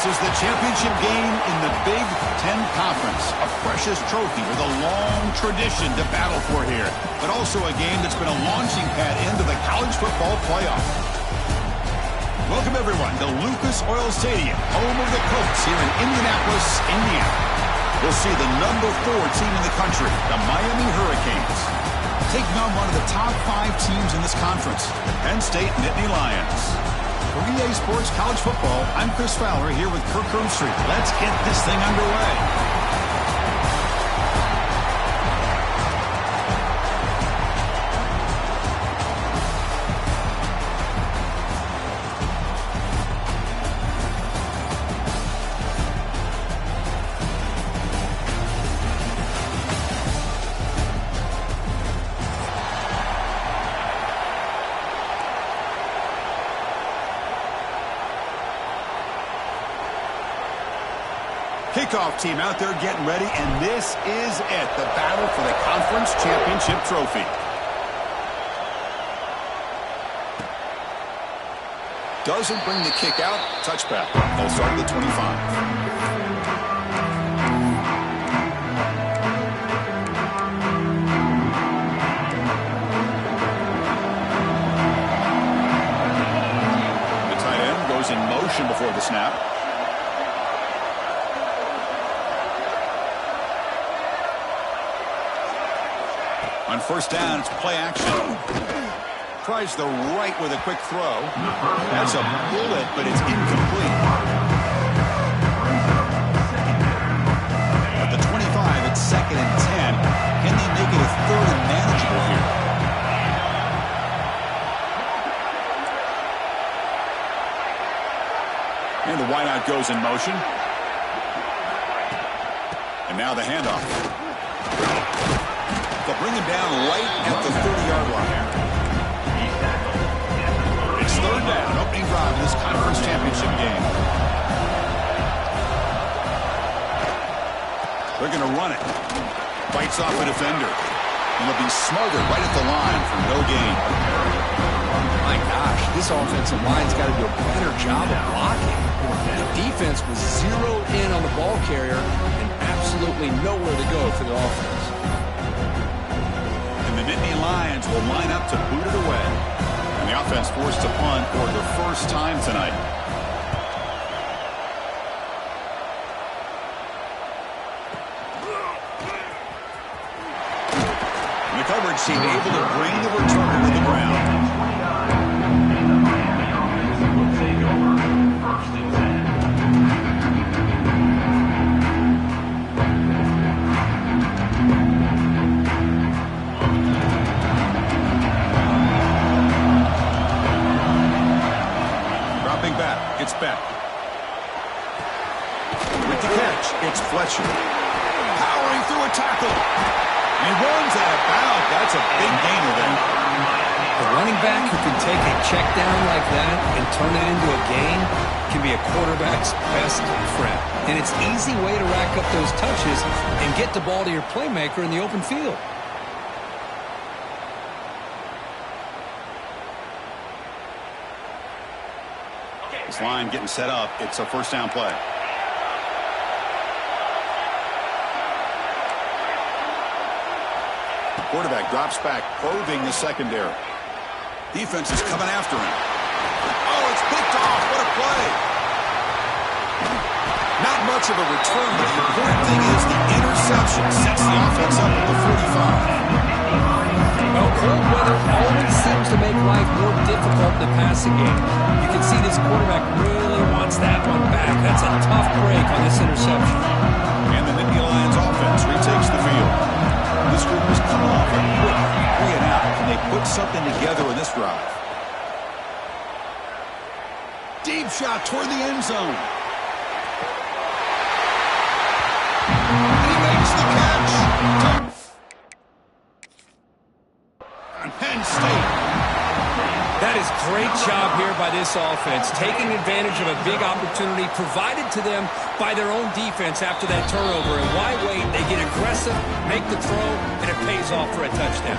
This is the championship game in the Big Ten Conference. A precious trophy with a long tradition to battle for here, but also a game that's been a launching pad into the college football playoff. Welcome, everyone, to Lucas Oil Stadium, home of the Colts here in Indianapolis, Indiana. We'll see the number 4 team in the country, the Miami Hurricanes, taking on one of the top 5 teams in this conference, the Penn State Nittany Lions. For EA Sports College Football, I'm Chris Fowler here with Kirk Street. Let's get this thing underway. Kickoff team out there getting ready, and this is it, the battle for the conference championship trophy. Doesn't bring the kick out, touchback. They'll start at the 25. The tight end goes in motion before the snap. On first down, it's play action. Tries the right with a quick throw. That's a bullet, but it's incomplete. At the 25, it's 2nd and 10. Can they make it a 3rd and manageable here? And the wideout goes in motion. And now the handoff. They'll bring him down right at the 30-yard line. It's 3rd down, opening drive in this conference championship game. They're going to run it. Bites off a defender. And they'll be smothered right at the line for no gain. My gosh, this offensive line's got to do a better job of blocking. The defense was zeroed in on the ball carrier and absolutely nowhere to go for the offense. The Nittany Lions will line up to boot it away. And the offense forced to punt for the first time tonight. And the coverage seemed able to bring the returner to the ground. It's back. With the catch, it's Fletcher. Powering through a tackle. He runs out of bounds. That's a big gainer there. A running back who can take a check down like that and turn it into a gain can be a quarterback's best friend. And it's an easy way to rack up those touches and get the ball to your playmaker in the open field. This line getting set up. It's a first down play. Quarterback drops back, probing the secondary. Defense is coming after him. Oh, it's picked off. What a play. Not much of a return, but the important thing is the interception sets the offense up at the 45. Well, cold weather always seems to make life more difficult in the passing game. You can see this quarterback really wants that one back. That's a tough break on this interception. And the Nittany Lions offense retakes the field. This group is coming off a quick 3 and out. Can they put something together in this drive? Deep shot toward the end zone. And he makes the catch. Penn State. That is great job here by this offense, taking advantage of a big opportunity provided to them by their own defense after that turnover. And why wait? They get aggressive, make the throw, and it pays off for a touchdown.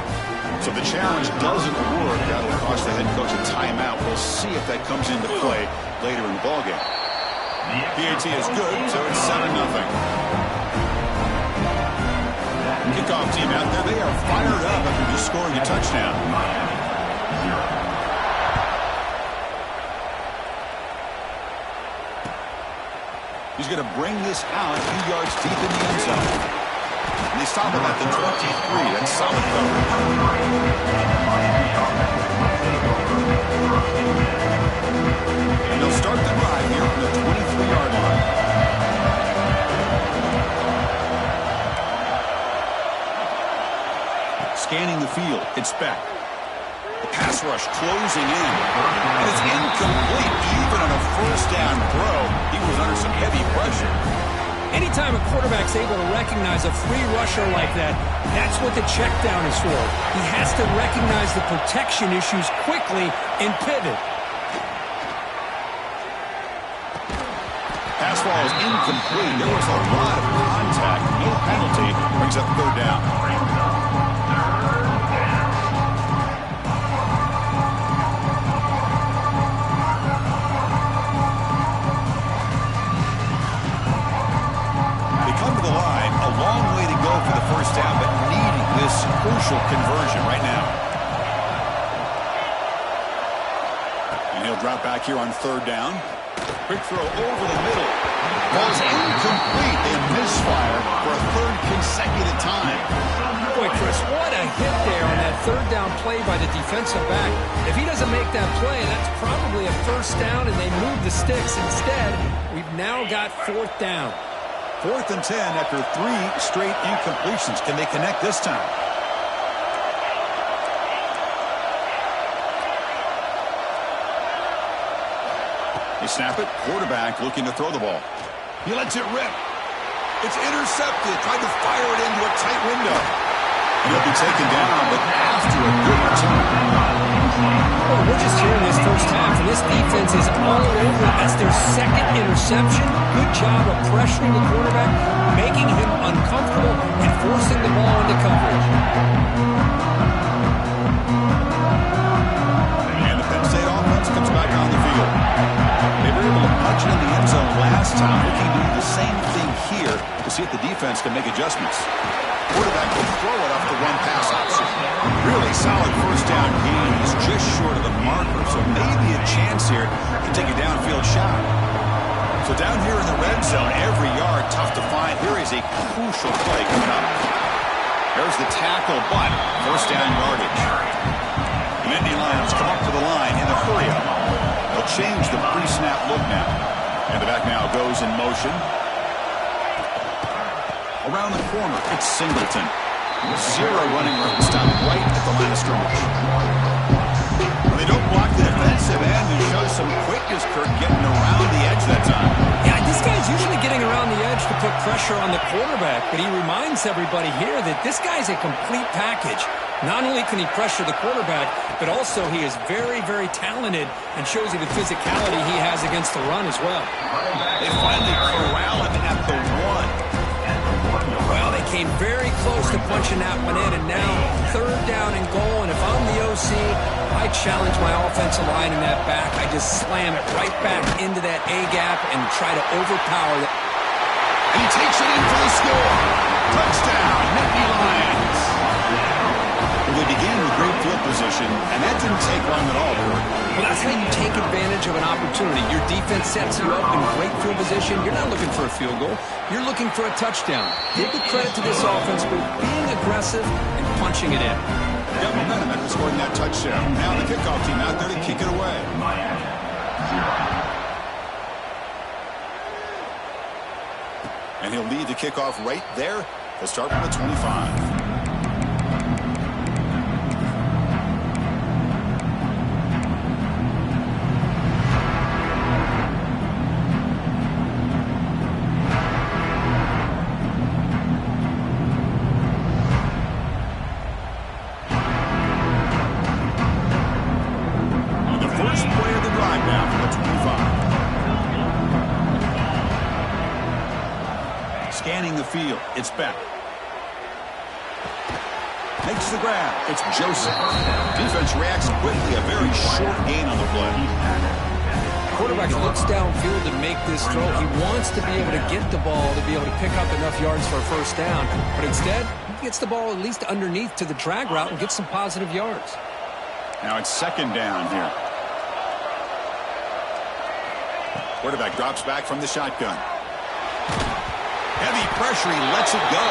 So the challenge doesn't work. That'll cost the head coach a timeout. We'll see if that comes into play later in the ballgame. PAT is good, so it's 7-0. Kickoff team out there, they are fired up after just scoring a touchdown. He's going to bring this out a few yards deep in the end zone. And they stop him at the 23. That's solid coverage. And they'll start the drive here from the 23-yard line. Scanning the field, it's back. The pass rush closing in. And it's incomplete. Even on a first down throw, he was under some heavy pressure. Anytime a quarterback's able to recognize a free rusher like that, that's what the check down is for. He has to recognize the protection issues quickly and pivot. Pass ball is incomplete. There was a lot of contact. No penalty. Brings up third down. For the first down, but needing this crucial conversion right now. And he'll drop back here on third down. Quick throw over the middle. Ball's incomplete. They misfire for a third consecutive time. Boy, Chris, what a hit there on that third down play by the defensive back. If he doesn't make that play, that's probably a first down, and they move the sticks. Instead, we've now got fourth down. 4th and 10 after 3 straight incompletions. Can they connect this time? They snap it. Quarterback looking to throw the ball. He lets it rip. It's intercepted. Tried to fire it into a tight window. He'll be taken down, but after a good return. Well, we're just here in this first half, and this defense is all over. That's their second interception. Good job of pressuring the quarterback, making him uncomfortable, and forcing the ball into coverage. And the Penn State offense comes back on the field. They were able to punch it in the end zone last time, looking to do the same thing here to see if the defense can make adjustments. Quarterback will throw it off the one-pass option. Really solid first down gain. He's just short of the marker, so maybe a chance here to take a downfield shot. So down here in the red zone, every yard tough to find. Here is a crucial play coming up. There's the tackle, but first down yardage. The Indy Lions come up to the line in a hurry up. They'll change the pre-snap look now. And the back now goes in motion. Around the corner, it's Singleton. Zero running room. Stop right at the line of scrimmage. Well, they don't block the defensive end and show some quickness, Kirk, getting around the edge that time. Yeah, this guy's usually getting around the edge to put pressure on the quarterback, but he reminds everybody here that this guy's a complete package. Not only can he pressure the quarterback, but also he is very, very talented and shows you the physicality he has against the run as well. They finally corral him at the one. Well, they came very close to punching that one in, and now third down and goal. And if I'm the OC, I challenge my offensive line in that back. I just slam it right back into that A-gap and try to overpower that. And he takes it in for the score. Touchdown, Nittany Lions. Well, they began with great field position, and that didn't take long at all, Kirk. Well, that's how you take advantage of an opportunity. Your defense sets you up in great field position. You're not looking for a field goal. You're looking for a touchdown. Give the credit to this offense for being aggressive and punching it in. Got momentum after scoring that touchdown. Now the kickoff team out there to kick it away. And he'll lead the kickoff right there. They'll start from the 25. Scanning the field. It's back. Makes the grab. It's Joseph. Defense reacts quickly. A very short gain on the play. Quarterback looks downfield and make this throw. He wants to be able to get the ball to be able to pick up enough yards for a first down. But instead, he gets the ball at least underneath to the drag route and gets some positive yards. Now it's second down here. Quarterback drops back from the shotgun. Heavy pressure, he lets it go.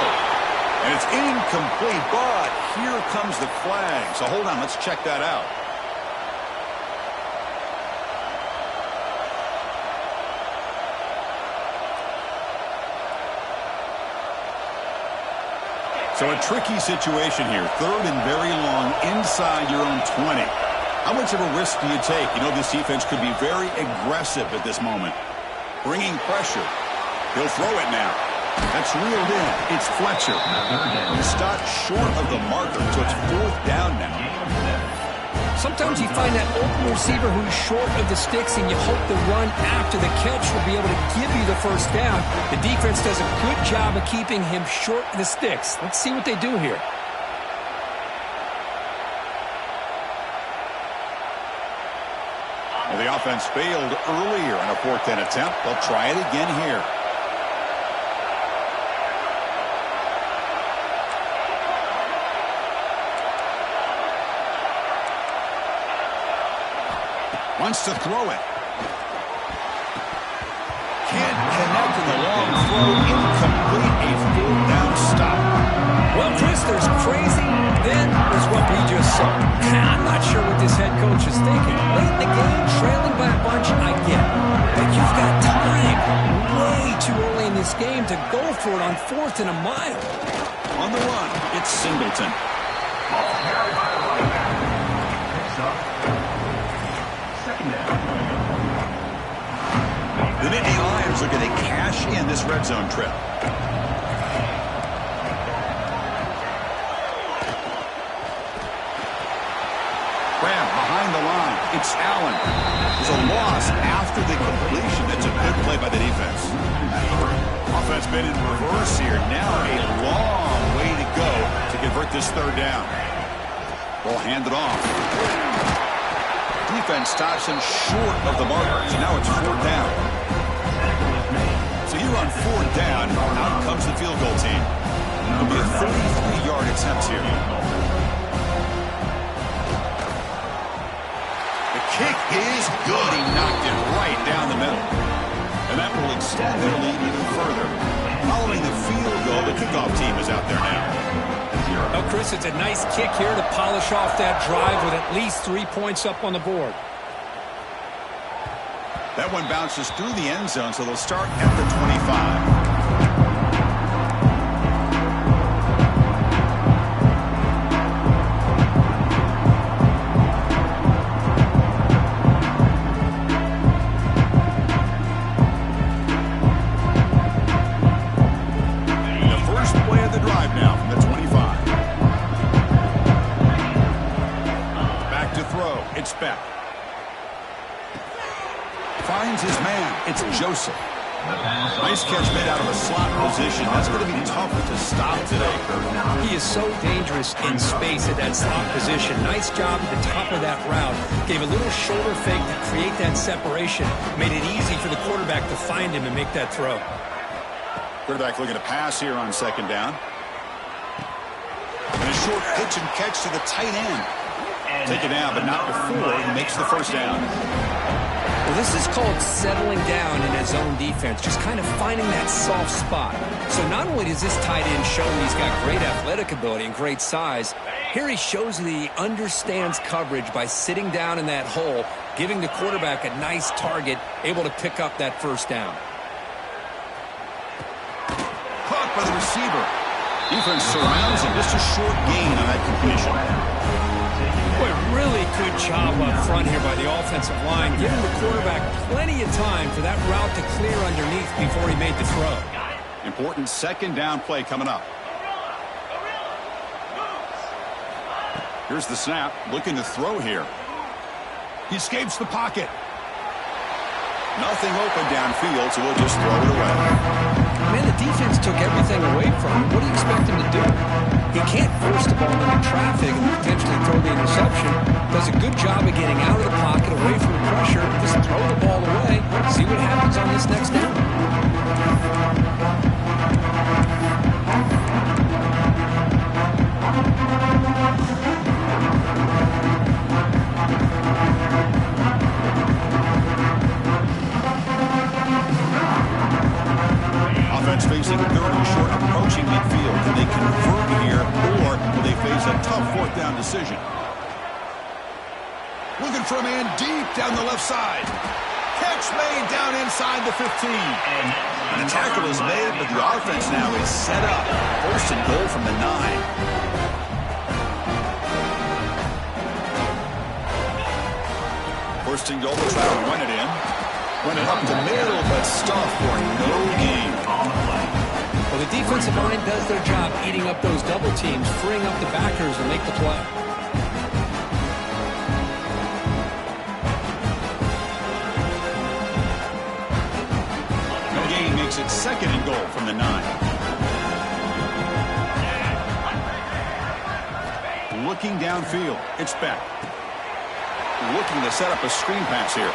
And it's incomplete, but here comes the flag. So hold on, let's check that out. So a tricky situation here. Third and very long inside your own 20. How much of a risk do you take? You know, this defense could be very aggressive at this moment. Bringing pressure. He'll throw it now. That's reeled in. It's Fletcher. He stopped short of the marker, so it's fourth down now. Sometimes you find that open receiver who's short of the sticks, and you hope the run after the catch will be able to give you the first down. The defense does a good job of keeping him short of the sticks. Let's see what they do here. Well, the offense failed earlier in a fourth down attempt. They'll try it again here. Wants to throw it. Can't connect in the long throw. Incomplete. A full down stop. Well, Chris, there's crazy, then there's what we just saw. I'm not sure what this head coach is thinking. Late in the game, trailing by a bunch, I get it. But you've got time way too early in this game to go for it on fourth and a mile. On the run, it's Singleton. The Nittany Lions looking to cash in this red zone trip. Graham behind the line. It's Allen. There's a loss after the completion. That's a good play by the defense. Offense been in reverse here. Now a long way to go to convert this third down. Ball handed off. Defense stops him short of the marker. So now it's fourth down. So you're on fourth down. Out comes the field goal team. It'll be a 33-yard attempt here. The kick is good. He knocked it right down the middle. And that will extend their lead even further. Following the field goal, the kickoff team is out there now. Well, Chris, it's a nice kick here to polish off that drive with at least 3 points up on the board. That one bounces through the end zone, so they'll start at the 25. Finds his man. It's Joseph. Nice catch made out of a slot position. That's going to be tough to stop today, Kurt. He is so dangerous in space at that slot position. Nice job at the top of that route. Gave a little shoulder fake to create that separation. Made it easy for the quarterback to find him and make that throw. Quarterback looking to pass here on second down. And a short pitch and catch to the tight end. Take it down, but not before he makes the first down. Well, this is called settling down in his own defense, just kind of finding that soft spot. So not only does this tight end show he's got great athletic ability and great size, here he shows that he understands coverage by sitting down in that hole, giving the quarterback a nice target, able to pick up that first down. Caught by the receiver. Defense surrounds him. Just a short gain on that completion. Boy, really good job up front here by the offensive line, giving the quarterback plenty of time for that route to clear underneath before he made the throw. Important second down play coming up. Here's the snap, looking to throw here. He escapes the pocket. Nothing open downfield, so we'll just throw it away. Man, the defense took everything away from him. What do you expect him to do? He can't force the ball into traffic and potentially throw the interception. Does a good job of getting out of the pocket, away from the pressure. Just throw the ball away. See what happens on this decision. Looking for a man deep down the left side. Catch made down inside the 15. And the tackle is made, but the offense now is set up. First and goal from the 9. First and goal, they'll try to run it in. Run it up the middle, but stuffed for no gain. Well, the defensive line does their job eating up those double teams, freeing up the backers to make the play. No gain makes it second and goal from the 9. Looking downfield. It's back. Looking to set up a screen pass here.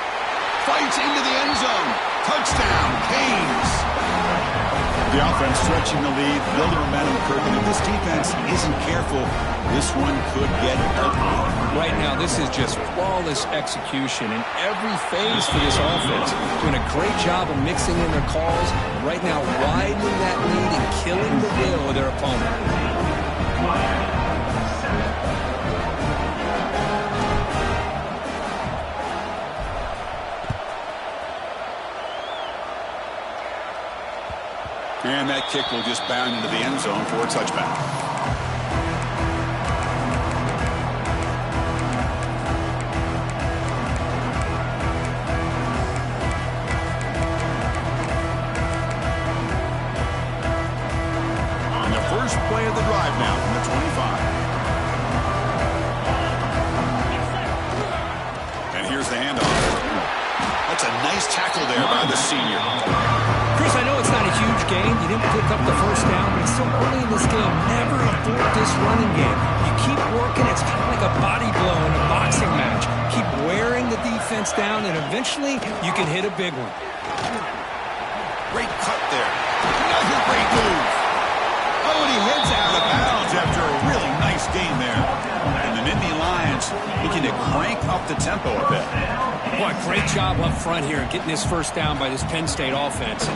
Fights into the end zone. Touchdown, Canes. The offense stretching the lead, building momentum, Kirk. And if this defense isn't careful, this one could get ugly. Right now, this is just flawless execution in every phase for this offense. Doing a great job of mixing in their calls. Right now, widening that lead and killing the will of their opponent. And that kick will just bound into the end zone for a touchback. And the first play of the drive now from the 25. And here's the handoff. That's a nice tackle there by the senior. Chris, I know it's not a huge gain. You didn't pick up the first down, but it's still early in this game. Never abort this running game. You keep working. It's kind of like a body blow in a boxing match. Keep wearing the defense down, and eventually you can hit a big one. Great cut there. Another great move. Oh, and he heads out of bounds after a really nice game there. And the Nittany Lions looking to crank up the tempo a bit. Boy, great job up front here getting this first down by this Penn State offense.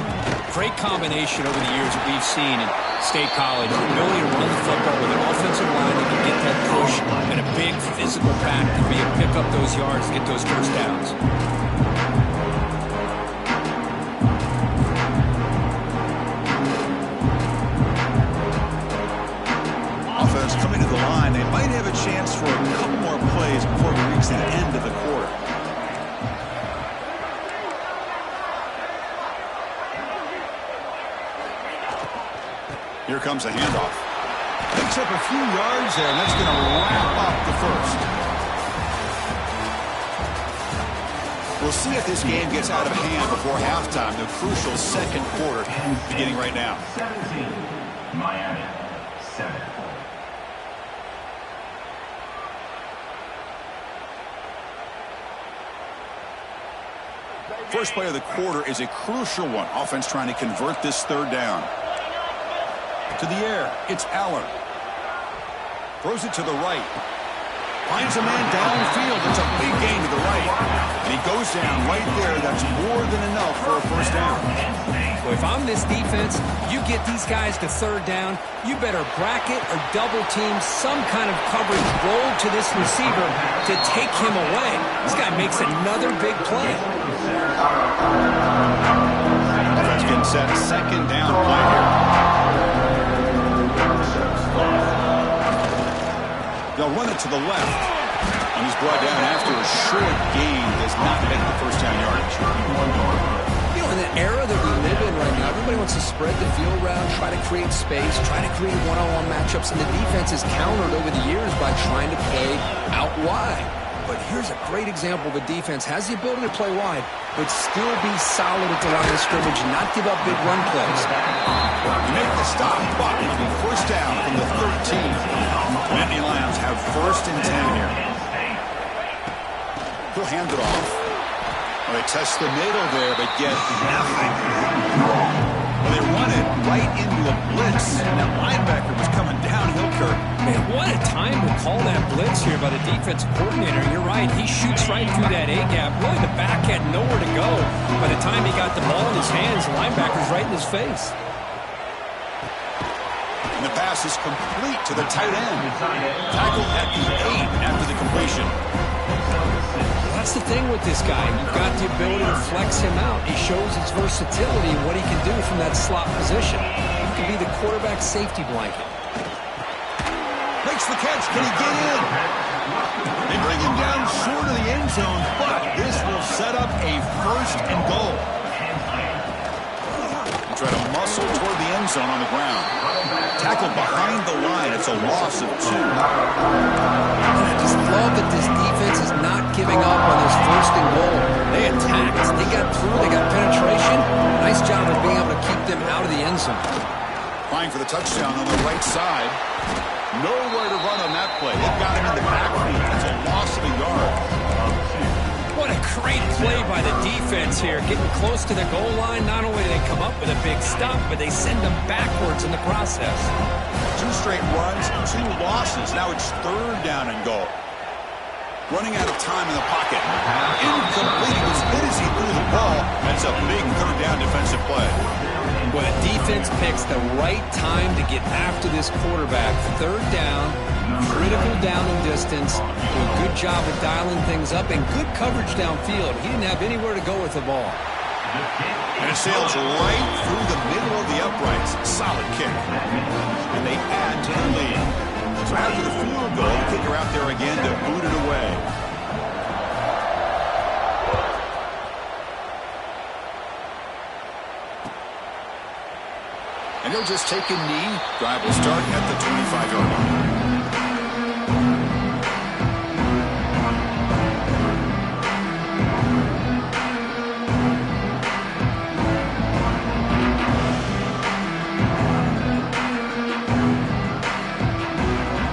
Great combination over the years that we've seen in State College. The ability to run the football with an offensive line that can get that push and a big physical pack to be able to pick up those yards to get those first downs. Offense coming to the line. They might have a chance for a couple more plays before we reach the end of the quarter. Here comes the handoff. Picks up a few yards there, and that's going to wrap up the first. We'll see if this game gets out of hand before halftime. The crucial second quarter beginning right now. 17, Miami, 7. First play of the quarter is a crucial one. Offense trying to convert this third down. To the air, it's Aller. Throws it to the right. Finds a man downfield. It's a big gain to the right. And he goes down right there. That's more than enough for a first down. Well, if I'm this defense, you get these guys to third down, you better bracket or double team some kind of coverage roll to this receiver to take him away. This guy makes another big play. Offense getting set. Second down play here. They'll run it to the left. And he's brought down after a short gain. Does not make the first down yardage. You know, in the era that we live in right now, everybody wants to spread the field around, try to create space, try to create one-on-one matchups, and the defense is countered over the years by trying to play out wide. But here's a great example of a defense has the ability to play wide, but still be solid at the line of scrimmage and not give up big run plays. You make the stop, but it'll be first down from the 13. Nittany Lions have first and 10 here. He'll hand it off. Well, they test the middle there, but get nothing. Well, they run it right into a blitz. And that linebacker was coming downhill, Kirk. Man, what a time to call that blitz here by the defensive coordinator. You're right. He shoots right through that A-gap. Really, the back had nowhere to go. By the time he got the ball in his hands, the linebacker's right in his face. And the pass is complete to the tight end. Tackled at the 8 after the completion. That's the thing with this guy. You've got the ability to flex him out. He shows his versatility and what he can do from that slot position. He can be the quarterback safety blanket. Makes the catch. Can he get in? They bring him down short of the end zone, but this will set up a 1st and goal. They try to muscle toward the end zone on the ground. Tackled behind the line. It's a loss of 2. I just love that this defense is not giving up on this 1st and goal. They attacked. They got through. They got penetration. Nice job of being able to keep them out of the end zone. Trying for the touchdown on the right side. Nowhere to run on that play. They've got him in the backfield. It's a loss of a yard. What a great play by the defense here. Getting close to the goal line, not only do they come up with a big stop, but they send them backwards in the process. 2 straight runs, 2 losses. Now it's 3rd down and goal. Running out of time in the pocket. Incomplete. As good as he threw the ball, that's a big 3rd down defensive play. When a defense picks the right time to get after this quarterback, 3rd down, critical down and distance, do a good job of dialing things up, and good coverage downfield. He didn't have anywhere to go with the ball. And it sails right through the middle of the uprights. Solid kick. And they add to the lead. So after the field goal, the kicker out there again to boot it away. And he'll just take a knee. Drive will start at the 25-yard line.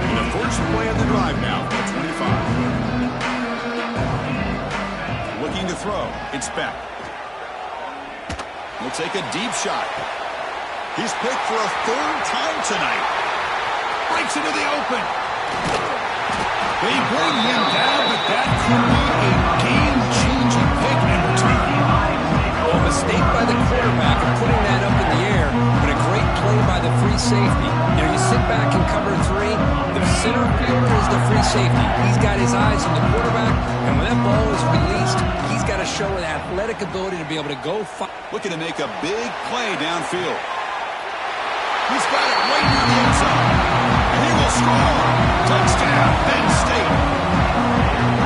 And the first play of the drive now at 25. Looking to throw. It's Beck. He'll take a deep shot. He's picked for a 3rd time tonight. Breaks into the open. They bring him down, but that could be a game-changing pick and return. Well, a mistake by the quarterback of putting that up in the air, but a great play by the free safety. You know, you sit back and cover 3. The center fielder is the free safety. He's got his eyes on the quarterback, and when that ball is released, he's got to show an athletic ability to be able to go. Looking to make a big play downfield. He's got it right near the end zone. And he will score. Touchdown, Penn State.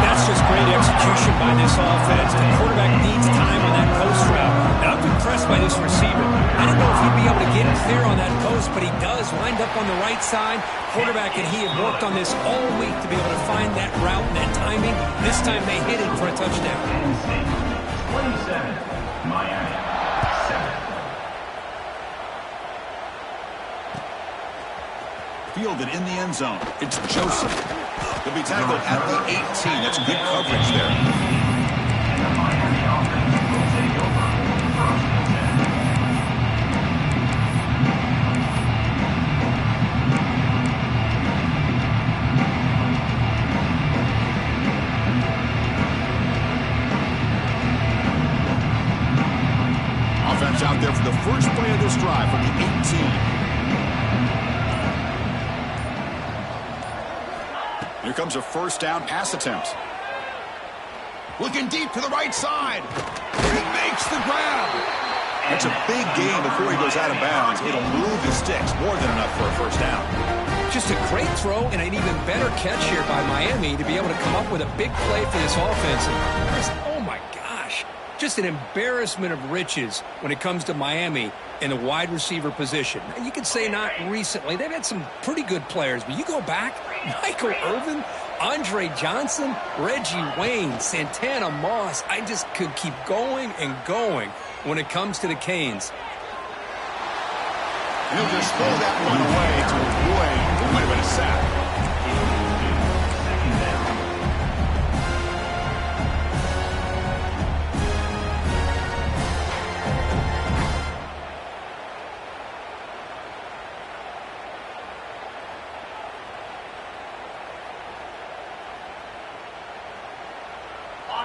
That's just great execution by this offense. The quarterback needs time on that post route. And I'm impressed by this receiver. I didn't know if he'd be able to get it clear on that post, but he does. Lined up on the right side. Quarterback and he have worked on this all week to be able to find that route and that timing. This time they hit it for a touchdown. 27, Miami. Fielded in the end zone. It's Joseph. He'll be tackled at the 18. That's good coverage there. Offense out there for the first play of this drive from the 18. Here comes a 1st down pass attempt. Looking deep to the right side. He makes the grab. That's a big gain before he goes out of bounds. It'll move the sticks. More than enough for a 1st down. Just a great throw and an even better catch here by Miami to be able to come up with a big play for this offense. Oh, my gosh. Just an embarrassment of riches when it comes to Miami in the wide receiver position. You could say not recently. They've had some pretty good players, but you go back, Michael Irvin, Andre Johnson, Reggie Wayne, Santana Moss. I just could keep going and going when it comes to the Canes. And he'll just throw that one away to avoid what might have been a sack.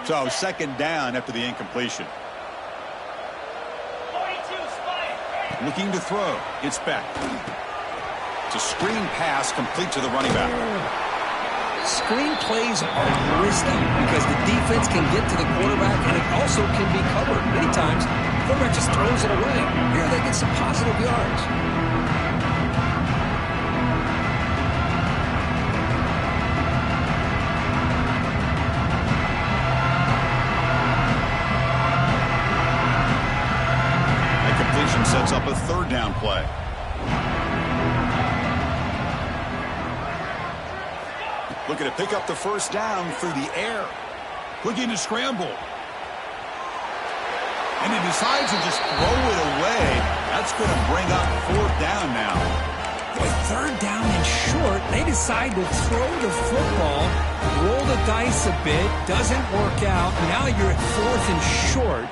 So 2nd down after the incompletion. Looking to throw. It's back. It's a screen pass complete to the running back. Screen plays are risky because the defense can get to the quarterback, and it also can be covered. Many times, the quarterback just throws it away. Here they get some positive yards. That completion sets up a third down play. Looking to pick up the first down through the air. Looking to scramble. And he decides to just throw it away. That's going to bring up fourth down now. Boy, third down and short. They decide to throw the football, roll the dice a bit, doesn't work out. Now you're at fourth and short.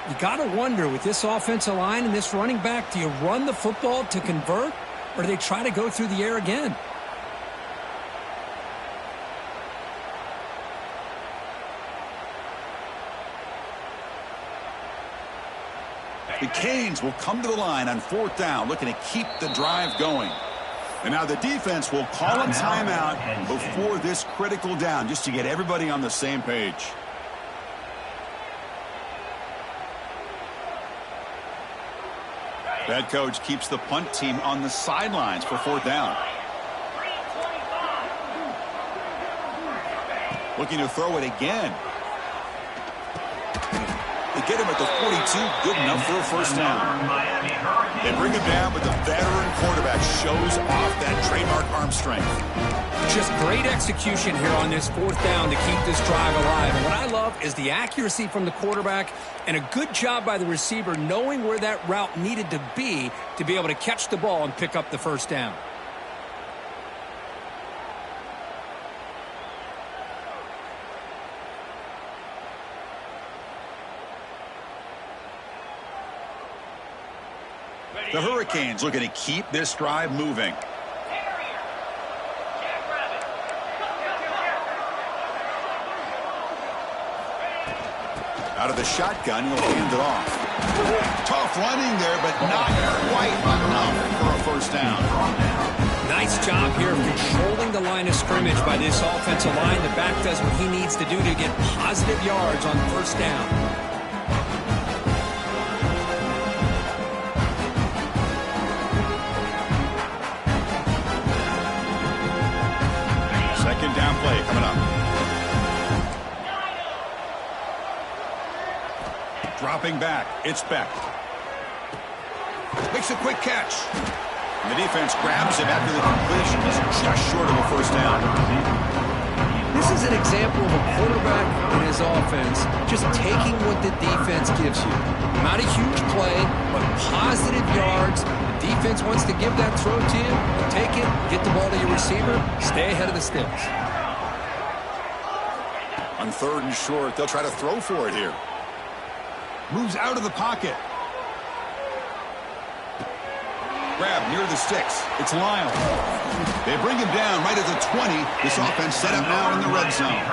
You got to wonder, with this offensive line and this running back, do you run the football to convert, or do they try to go through the air again? The Canes will come to the line on fourth down, looking to keep the drive going. And now the defense will call a timeout before this critical down, just to get everybody on the same page. Head coach keeps the punt team on the sidelines for fourth down. Looking to throw it again. They get him at the 42, good enough for a first down. They bring him down, but the veteran quarterback shows off that trademark arm strength. Just great execution here on this fourth down to keep this drive alive. And what I love is the accuracy from the quarterback and a good job by the receiver knowing where that route needed to be able to catch the ball and pick up the first down. The Hurricanes looking to keep this drive moving. Out of the shotgun, he'll hand it off. Tough running there, but not quite enough for a first down. Nice job here of controlling the line of scrimmage by this offensive line. The back does what he needs to do to get positive yards on first down. Second down play coming up. Dropping back, it's Beck. Makes a quick catch. And the defense grabs him after the completion. He's just short of a first down. This is an example of a quarterback and his offense just taking what the defense gives you. Not a huge play, but positive yards. The defense wants to give that throw to you. Take it, get the ball to your receiver, stay ahead of the sticks. On third and short, they'll try to throw for it here. Moves out of the pocket. Grab near the sticks. It's Lyle. They bring him down right at the 20. This offense set up now in the red zone.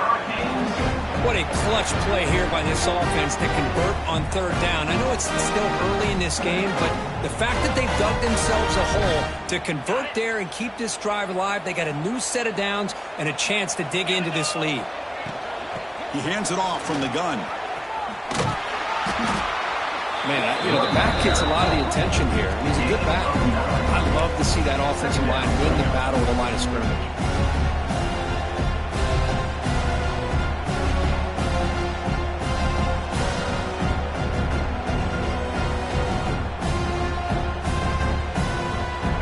What a clutch play here by this offense to convert on third down. I know it's still early in this game, but the fact that they've dug themselves a hole to convert there and keep this drive alive, they got a new set of downs and a chance to dig into this lead. He hands it off from the gun. Man, the back gets a lot of the attention here, and he's a good back. I love to see that offensive line win the battle of the line of scrimmage.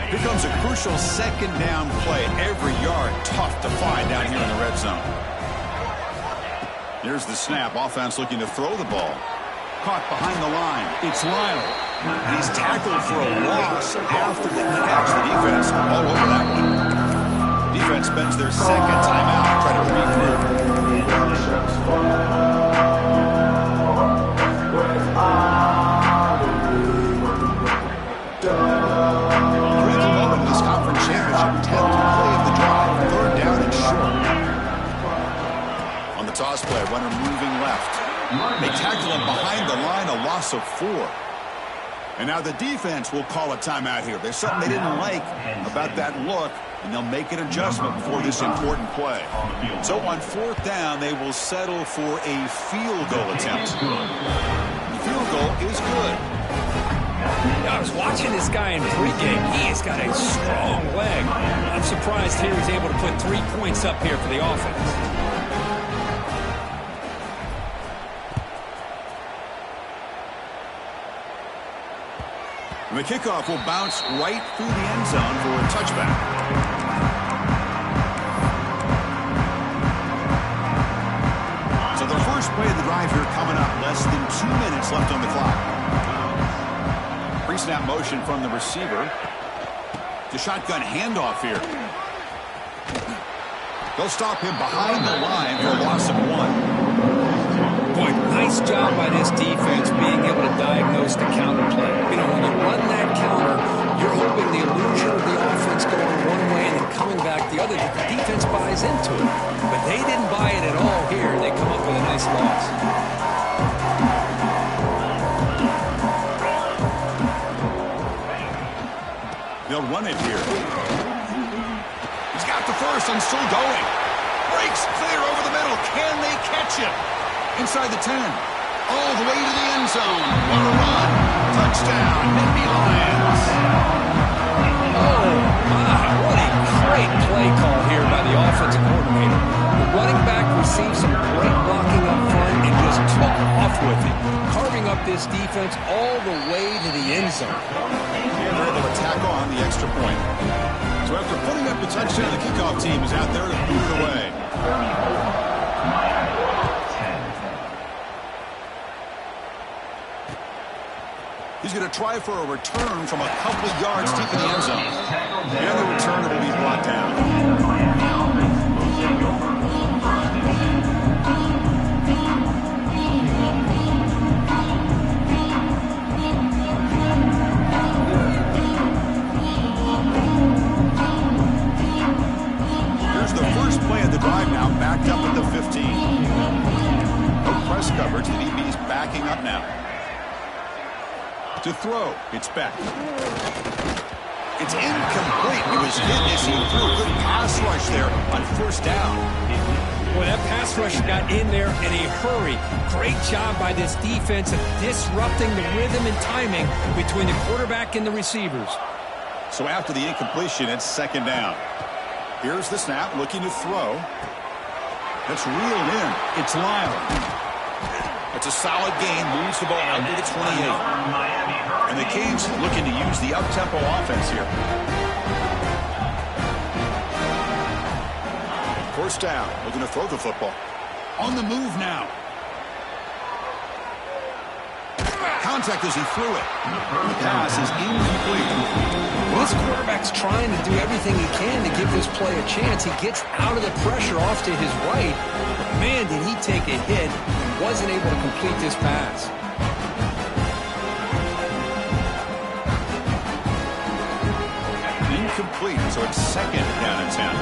Here comes a crucial second down play. Every yard tough to find down here in the red zone. Here's the snap. Offense looking to throw the ball. Caught behind the line. It's Lyle. He's tackled for a loss after the catch. The defense all over that one. Defense spends their second timeout to try to regroup. Critical moment in this conference championship. 10th play of the drive. Third down and short. On the toss play, runner moving left. They tackle him behind the line, a loss of 4. And now the defense will call a timeout here. There's something they didn't like about that look, and they'll make an adjustment before this important play. So on 4th down, they will settle for a field goal attempt. The field goal is good. I was watching this guy in pregame. He has got a strong leg. I'm surprised here he's able to put 3 points up here for the offense. And the kickoff will bounce right through the end zone for a touchback. So their first play of the drive here coming up. Less than 2 minutes left on the clock. Pre-snap motion from the receiver. The shotgun handoff here. They'll stop him behind the line for a loss of 1. Boy, nice job by this defense being able to diagnose the counter play. You know, when you run that counter, you're hoping the illusion of the offense going one way and then coming back the other. The defense buys into it. But they didn't buy it at all here, and they come up with a nice loss. They'll run it here. He's got the first and still going. Breaks clear over the middle. Can they catch him? Inside the 10. All the way to the end zone. What a run. Touchdown, Nittany Lions. Oh, my. What a great play call here by the offensive coordinator. The running back received some great blocking up front and just took off with it, carving up this defense all the way to the end zone. And they're able to tack on the extra point. So after putting up the touchdown, the kickoff team is out there to boot it away. He's going to try for a return from a couple of yards deep in the end zone. And the return will be brought down. Here's the first play of the drive now, backed up at the 15. No press coverage. The DB's backing up now. To throw, it's back. It's incomplete. He was hit as he threw a good pass rush there on 1st down. Well, that pass rush got in there in a hurry. Great job by this defense of disrupting the rhythm and timing between the quarterback and the receivers. So after the incompletion, it's 2nd down. Here's the snap, looking to throw. That's reeled in. It's Lyle. It's a solid gain, moves the ball out to the 28. And the Canes looking to use the up-tempo offense here. 1st down, looking to throw the football. On the move now. Contact as he threw it. The pass is incomplete. This quarterback's trying to do everything he can to give this play a chance. He gets out of the pressure off to his right. But man, did he take a hit and wasn't able to complete this pass. Incomplete, so it's 2nd down and 10.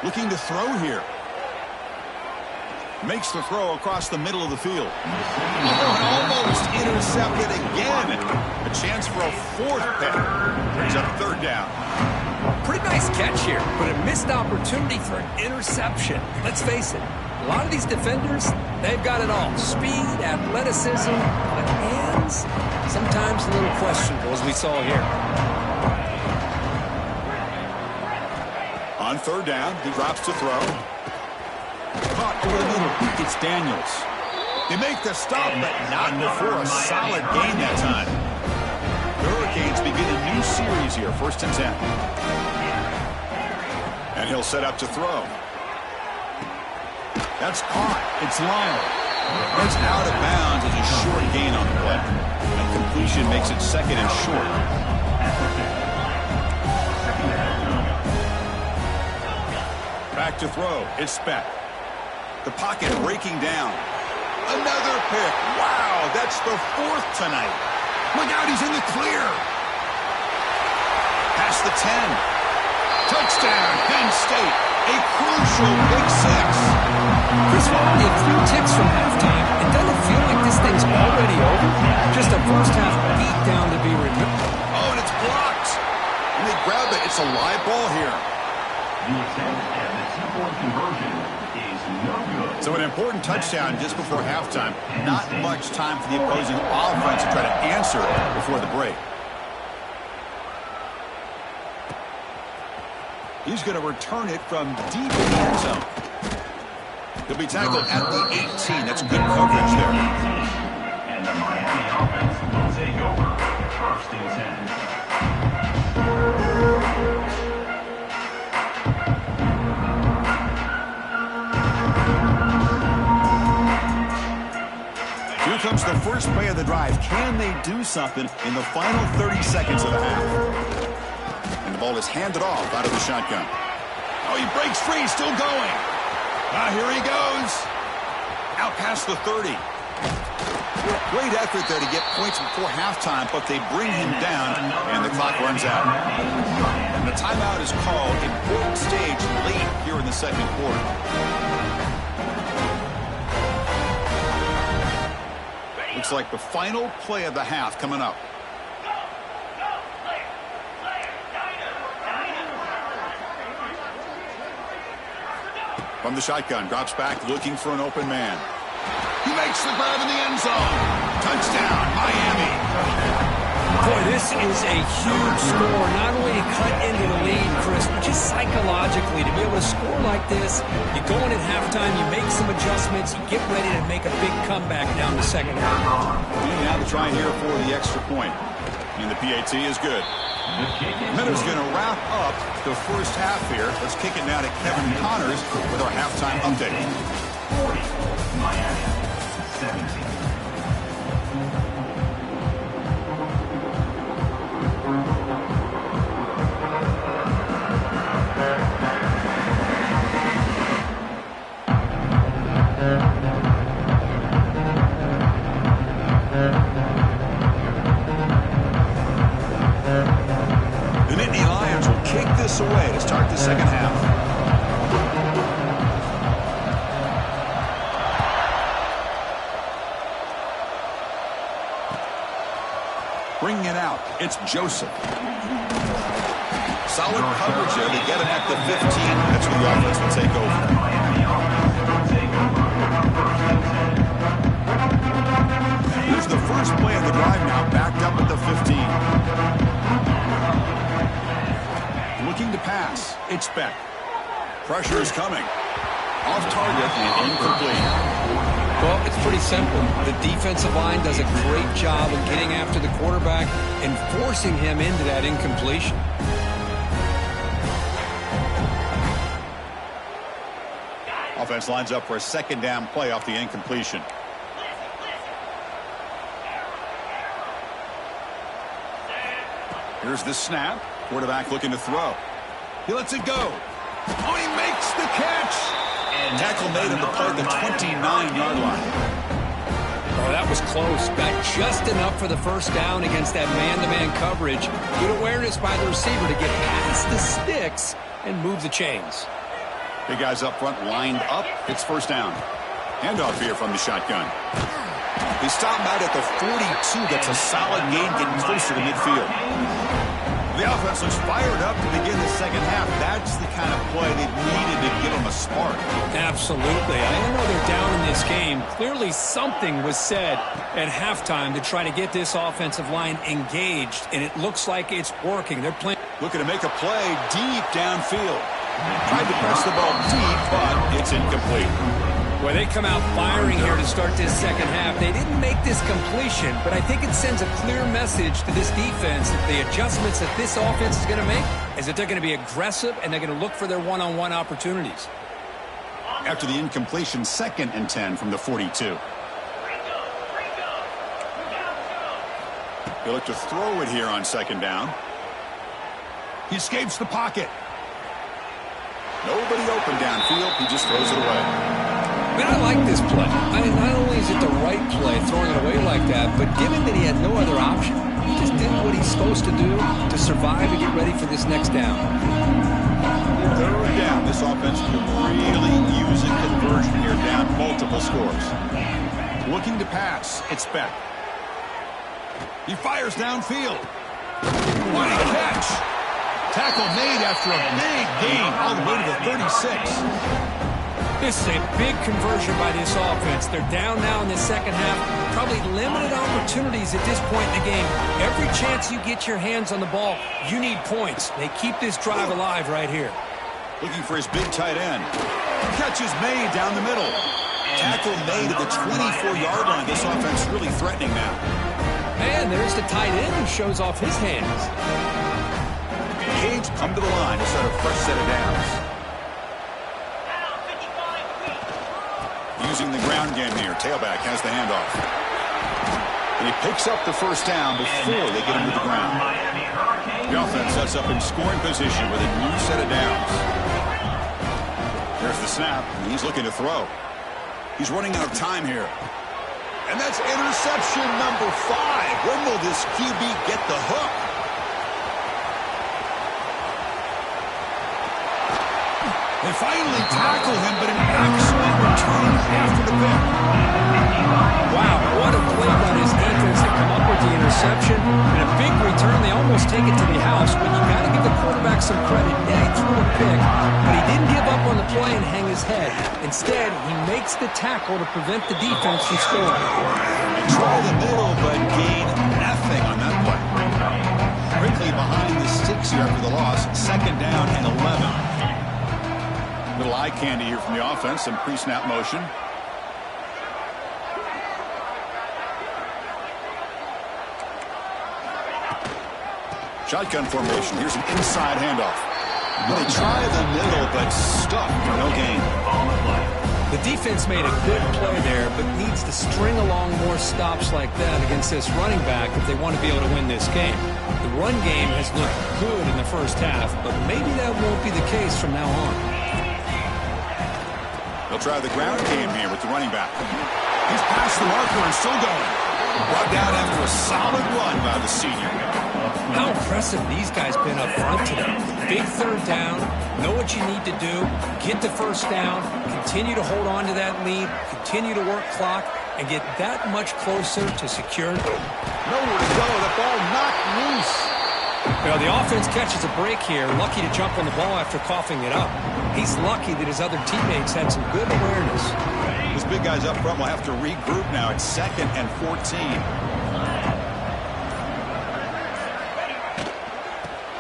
Looking to throw here. Makes the throw across the middle of the field. Oh, almost intercepted again. A chance for a 4th pick. Brings up 3rd down. Pretty nice catch here, but a missed opportunity for an interception. Let's face it, a lot of these defenders, they've got it all. Speed, athleticism, but hands, sometimes a little questionable, as we saw here. On 3rd down, he drops to throw. Caught over the middle. It's Daniels. They make the stop, but not before a solid gain that time. The Hurricanes begin a new series here, 1st and 10. And he'll set up to throw. That's caught. It's Lyle. That's out of bounds as a short gain on the play. And completion makes it 2nd and short. Back to throw. It's Speck. The pocket breaking down. Another pick. Wow, that's the 4th tonight. Look out, he's in the clear. Past the 10. Touchdown, Penn State. A crucial Big 6. Chris, a few ticks from halftime. It's a live ball here. The attempt at the two-point conversion is no good. So an important touchdown just before halftime. Not much time for the opposing offense to try to answer before the break. He's going to return it from deep in the end zone. He'll be tackled at the 18. That's good coverage there. And the Miami offense will take over. First and 10. Here comes the first play of the drive. Can they do something in the final 30 seconds of the half? And the ball is handed off out of the shotgun. Oh, he breaks free, still going. Here he goes. Out past the 30. Great effort there to get points before halftime, but they bring him down, and the clock runs out. And the timeout is called. Important stage late here in the second quarter. Looks like the final play of the half coming up. From the shotgun, drops back, looking for an open man. He makes the grab in the end zone. Touchdown, Miami. Boy, this is a huge score. Not only to cut into the lead, Chris, but just psychologically to be able to score like this. You go in at halftime, you make some adjustments, you get ready to make a big comeback down the second half. And now to try here for the extra point. And the PAT is good. Minnows going to wrap up the first half here. Let's kick it now to Kevin Connors with our halftime update. 40, Miami, 17. Away to start the second half. Bringing it out, it's Joseph. Solid coverage there to get him at the 15. That's where the offense will take over. Here's the first play of the drive now, backed up at the 15. Looking to pass. It's Beck. Pressure is coming. Off target and incomplete. Well, it's pretty simple. The defensive line does a great job of getting after the quarterback and forcing him into that incompletion. Offense lines up for a second down play off the incompletion. Here's the snap. Quarterback looking to throw. He lets it go. Oh, he makes the catch. And tackle made at the play at the 29-yard line. Oh, that was close. Got just enough for the first down against that man-to-man coverage. Good awareness by the receiver to get past the sticks and move the chains. Big guys up front lined up. It's first down. Handoff here from the shotgun. They stop him out at the 42. That's a solid gain getting closer to midfield. The offense looks fired up to begin the second half. That's the kind of play they've needed to give them a spark. Absolutely. I know they're down in this game. Clearly something was said at halftime to try to get this offensive line engaged, and it looks like it's working. They're playing. Looking to make a play deep downfield. Tried to press the ball deep, but it's incomplete. Well, they come out firing here to start this second half. They didn't make this completion, but I think it sends a clear message to this defense that the adjustments that this offense is going to make is that they're going to be aggressive and they're going to look for their one-on-one opportunities. After the incompletion, 2nd and 10 from the 42. They look to throw it here on second down. He escapes the pocket. Nobody open downfield. He just throws it away. I mean, I like this play. I mean, not only is it the right play, throwing it away like that, but given that he had no other option, he just did what he's supposed to do to survive and get ready for this next down. Third down. This offense could really use a conversion here, down multiple scores. Looking to pass. It's Beck. He fires downfield. What a catch! Tackle made after a big gain all the way to the 36. This is a big conversion by this offense. They're down now in the second half. Probably limited opportunities at this point in the game. Every chance you get your hands on the ball, you need points. They keep this drive alive right here. Looking for his big tight end. Catch is made down the middle. Tackle made at the 24-yard line. This offense really threatening now. And there's the tight end who shows off his hands. Cage come to the line to start a fresh set of downs. Using the ground game here. Tailback has the handoff. And he picks up the first down before they get him to the ground. The offense sets up in scoring position with a new set of downs. There's the snap. And he's looking to throw. He's running out of time here. And that's interception number 5. When will this QB get the hook? They finally tackle him, but an excellent return after the pick. Wow, what a play by his defense to come up with the interception. And a big return. They almost take it to the house, but you got to give the quarterback some credit. Yeah, he threw a pick, but he didn't give up on the play and hang his head. Instead, he makes the tackle to prevent the defense from scoring. They try the middle, but gain nothing on that play. Quickly behind the sticks here after the loss. Second down and 11. Little eye candy here from the offense. Some pre-snap motion. Shotgun formation. Here's an inside handoff. They try the middle, but stuck for no gain. The defense made a good play there, but needs to string along more stops like that against this running back if they want to be able to win this game. The run game has looked good in the first half, but maybe that won't be the case from now on. They'll try the ground game here with the running back. He's past the marker and still going. Brought down after a solid run by the senior. How impressive these guys been up front today. Big third down, know what you need to do, get the first down, continue to hold on to that lead, continue to work clock, and get that much closer to securing. Nowhere to go. The ball knocked loose. Well, the offense catches a break here, lucky to jump on the ball after coughing it up. He's lucky that his other teammates had some good awareness. These big guys up front will have to regroup now. It's 2nd and 14.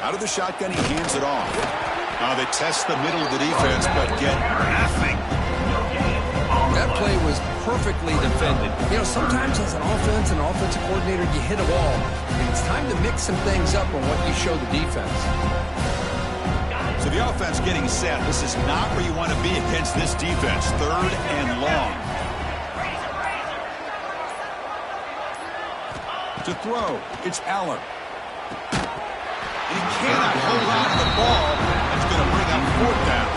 Out of the shotgun, he hands it off. Now they test the middle of the defense, but get nothing. That play was perfectly defended. You know, sometimes as an offense and offensive coordinator, you hit a wall. And it's time to mix some things up on what you show the defense. So the offense getting set. This is not where you want to be against this defense. 3rd and long. To throw, it's Allen. He cannot hold on to the ball. That's going to bring up 4th down.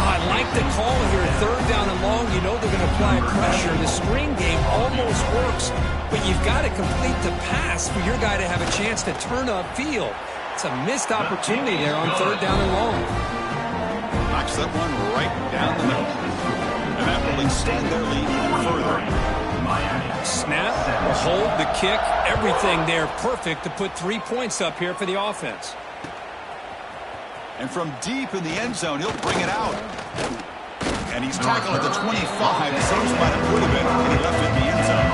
I like the call here. 3rd down and long. You know they're going to apply pressure. The screen game almost works, but you've got to complete the pass for your guy to have a chance to turn upfield. It's a missed opportunity there on 3rd down and long. Knocks that one right down the middle. And that will extend their lead even further. Snap, the hold, the kick, everything there perfect to put 3 points up here for the offense. And from deep in the end zone, he'll bring it out. And he's tackled at the 25, the same spot it would have been when he left it in the end zone.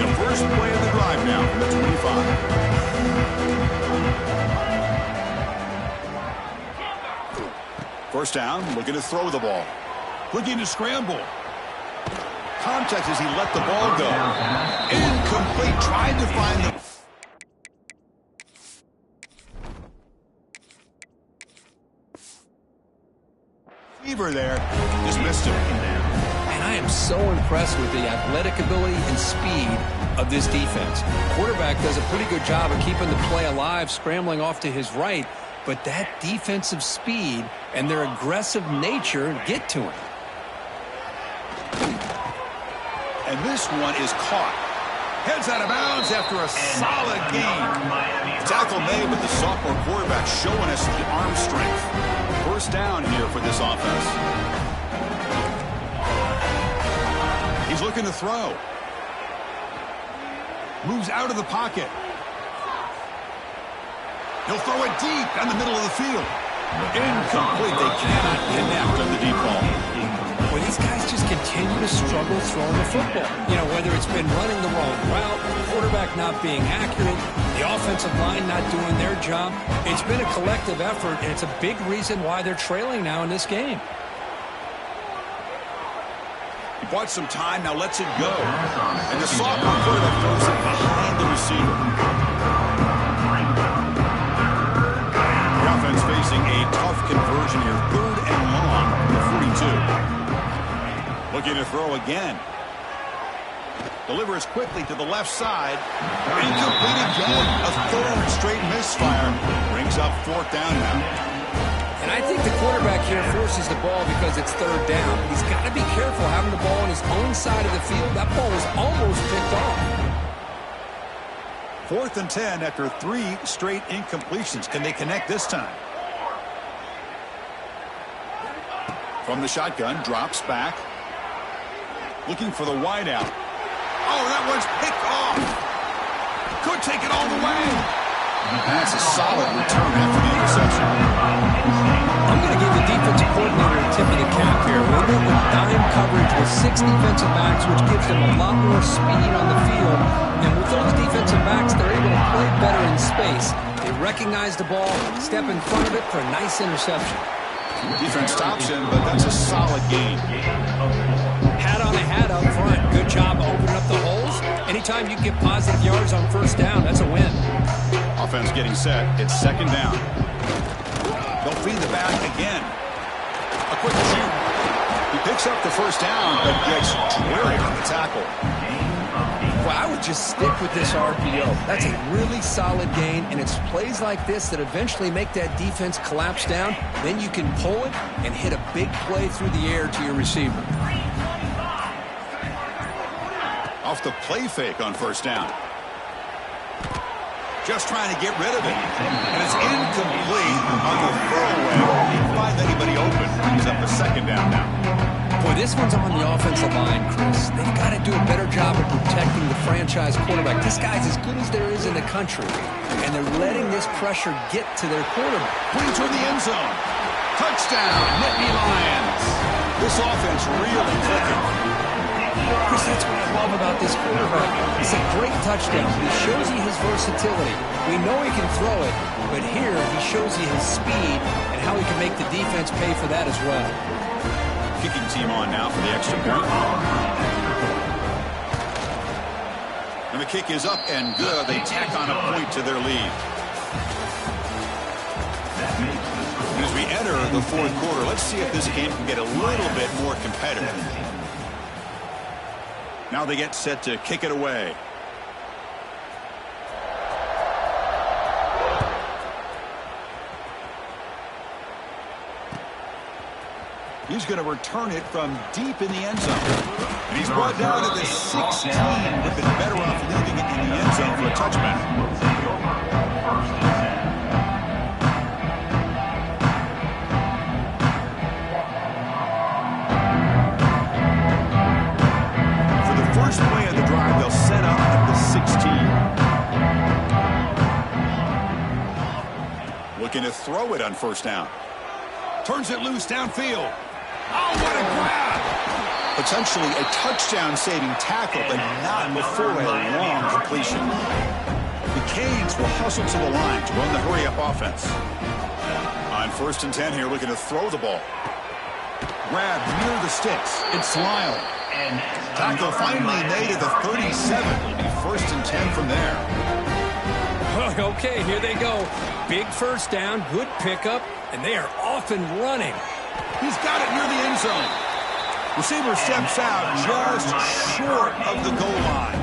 The first play of the drive now from the 25. First down, looking to throw the ball. Looking to scramble. Contact as he let the ball go. Incomplete, trying to find the... Fever there, just missed him. And I am so impressed with the athletic ability and speed of this defense. Quarterback does a pretty good job of keeping the play alive, scrambling off to his right, but that defensive speed and their aggressive nature get to him. And this one is caught. Heads out of bounds after a solid gain. Tackle made with the sophomore quarterback showing us the arm strength. First down here for this offense. He's looking to throw. Moves out of the pocket. He'll throw it deep down the middle of the field. Incomplete. They cannot connect on the deep ball. Well, these guys just continue to struggle throwing the football. You know, whether it's been running the wrong route, the quarterback not being accurate, the offensive line not doing their job. It's been a collective effort, and it's a big reason why they're trailing now in this game. He bought some time, now lets it go. And the sophomore quarterback throws it behind the receiver. The offense facing a tough conversion here. 3rd and long from the 42. Looking to throw again. Delivers quickly to the left side. Incomplete again. A 3rd straight misfire. Brings up 4th down now. And I think the quarterback here forces the ball because it's 3rd down. He's got to be careful having the ball on his own side of the field. That ball was almost picked off. 4th and 10 after 3 straight incompletions. Can they connect this time? From the shotgun, drops back. Looking for the wideout. Oh, that one's picked off. Could take it all the way. That's a solid return after the interception. I'm going to give the defensive coordinator a tip of the cap here. We're going with dime coverage with 6 defensive backs, which gives them a lot more speed on the field. And with those defensive backs, they're able to play better in space. They recognize the ball, step in front of it for a nice interception. Defense stops him, but that's a solid gain. Hat on a hat up front. Good job opening up the holes. Anytime you get positive yards on 1st down, that's a win. Offense getting set. It's 2nd down. They'll feed the back again. A quick shoot. He picks up the 1st down, but gets drilled on the tackle. Well, I would just stick with this RPO. That's a really solid gain, and it's plays like this that eventually make that defense collapse down. Then you can pull it and hit a big play through the air to your receiver. Off the play fake on 1st down. Just trying to get rid of it. And it's incomplete on the throwaway. Can't find anybody open. Brings up a 2nd down now. Boy, this one's on the offensive line, Chris. They've got to do a better job of protecting the franchise quarterback. This guy's as good as there is in the country. And they're letting this pressure get to their quarterback. Putting toward the end zone. Touchdown, Nittany Lions. This offense really clicking. Chris, that's what I love about this quarterback. It's a great touchdown. He shows you his versatility. We know he can throw it, but here he shows you his speed and how he can make the defense pay for that as well. Kicking team on now for the extra point. And the kick is up and good. They tack on a point to their lead. And as we enter the 4th quarter, let's see if this game can get a little bit more competitive. Now they get set to kick it away. He's going to return it from deep in the end zone. And he's brought down to the 16. Would have been better off leaving it in the end zone for a touchback. First play of the drive, they'll set up at the 16. Looking to throw it on 1st down. Turns it loose downfield. Oh, what a grab! Potentially a touchdown-saving tackle, but not before a long completion. The Canes will hustle to the line to run the hurry-up offense. On 1st and 10 here, looking to throw the ball. Grab near the sticks. It's Lyle. Tackle finally made at the 37. It'll be 1st and 10 from there. Okay, here they go. Big 1st down, good pickup, and they are off and running. He's got it near the end zone. Receiver steps out just short of the goal line.